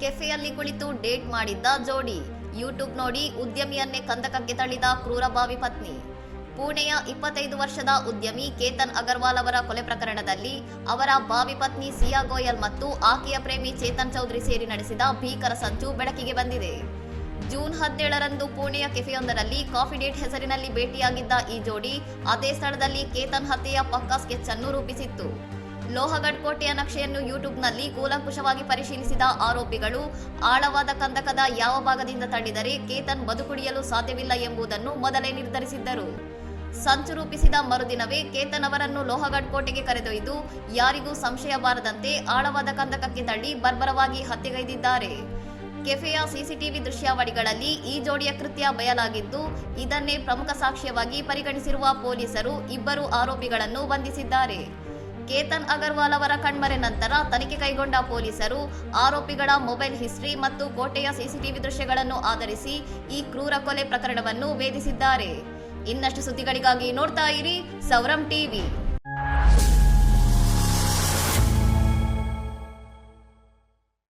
ಕೆಫೆಯಲ್ಲಿ ಕುಳಿತು ಡೇಟ್ ಮಾಡಿದ್ದ ಜೋಡಿ ಯೂಟ್ಯೂಬ್ ನೋಡಿ ಉದ್ಯಮಿಯನ್ನೇ ಕಂದಕಕ್ಕೆ ತಳ್ಳಿದ ಕ್ರೂರ ಬಾವಿ ಪತ್ನಿ. ಪುಣೆಯ 25 ವರ್ಷದ ಉದ್ಯಮಿ ಕೇತನ್ ಅಗರ್ವಾಲ್ ಅವರ ಕೊಲೆ ಪ್ರಕರಣದಲ್ಲಿ ಅವರ ಬಾವಿ ಪತ್ನಿ ಸಿಯಾ ಗೋಯಲ್ ಮತ್ತು ಆಕೆಯ ಪ್ರೇಮಿ ಚೇತನ್ ಚೌಧರಿ ಸೇರಿ ನಡೆಸಿದ ಭೀಕರ ಸಂಚು ಬೆಳಕಿಗೆ ಬಂದಿದೆ. ಜೂನ್ 17ರಂದು ಪುಣೆಯ ಕೆಫೆಯೊಂದರಲ್ಲಿ ಕಾಫಿ ಡೇಟ್ ಹೆಸರಿನಲ್ಲಿ ಭೇಟಿಯಾಗಿದ್ದ ಈ ಜೋಡಿ ಅದೇ ಸ್ಥಳದಲ್ಲಿ ಕೇತನ್ ಹತ್ಯೆಯ ಪಕ್ಕಾ ಸ್ಕೆಚ್ ಅನ್ನು ರೂಪಿಸಿತ್ತು. ಲೋಹಗಢ್ ಕೋಟೆಯ ನಕ್ಷೆಯನ್ನು ಯೂಟ್ಯೂಬ್ನಲ್ಲಿ ಕೂಲಂಕುಷವಾಗಿ ಪರಿಶೀಲಿಸಿದ ಆರೋಪಿಗಳು ಆಳವಾದ ಕಂದಕದ ಯಾವ ಭಾಗದಿಂದ ತಳ್ಳಿದರೆ ಕೇತನ್ ಬದುಕುಳಿಯಲು ಸಾಧ್ಯವಿಲ್ಲ ಎಂಬುದನ್ನು ಮೊದಲೇ ನಿರ್ಧರಿಸಿದ್ದರು. ಸಂಚು ರೂಪಿಸಿದ ಮರುದಿನವೇ ಕೇತನ್ ಅವರನ್ನು ಲೋಹಗಢ್ ಕೋಟೆಗೆ ಕರೆದೊಯ್ದು ಯಾರಿಗೂ ಸಂಶಯ ಬಾರದಂತೆ ಆಳವಾದ ಕಂದಕಕ್ಕೆ ತಳ್ಳಿ ಬರ್ಬರವಾಗಿ ಹತ್ಯೆಗೈದಿದ್ದಾರೆ. ಕೆಫೆಯ ಸಿಸಿಟಿವಿ ದೃಶ್ಯಾವಳಿಗಳಲ್ಲಿ ಈ ಜೋಡಿಯ ಕೃತ್ಯ ಬಯಲಾಗಿದ್ದು, ಇದನ್ನೇ ಪ್ರಮುಖ ಸಾಕ್ಷ್ಯವಾಗಿ ಪರಿಗಣಿಸಿರುವ ಪೊಲೀಸರು ಇಬ್ಬರು ಆರೋಪಿಗಳನ್ನು ಬಂಧಿಸಿದ್ದಾರೆ. ಕೇತನ್ ಅಗರ್ವಾಲ್ ಅವರ ಕಣ್ಮರೆ ನಂತರ ತನಿಖೆ ಕೈಗೊಂಡ ಪೊಲೀಸರು ಆರೋಪಿಗಳ ಮೊಬೈಲ್ ಹಿಸ್ಟರಿ ಮತ್ತು ಕೋಟೆಯ ಸಿಸಿಟಿವಿ ದೃಶ್ಯಗಳನ್ನು ಆಧರಿಸಿ ಈ ಕ್ರೂರ ಕೊಲೆ ಪ್ರಕರಣವನ್ನು ಭೇದಿಸಿದ್ದಾರೆ. ಇನ್ನಷ್ಟು ಸುದ್ದಿಗಳಿಗಾಗಿ ನೋಡ್ತಾ ಇರಿ ಸೌರಂ ಟಿವಿ.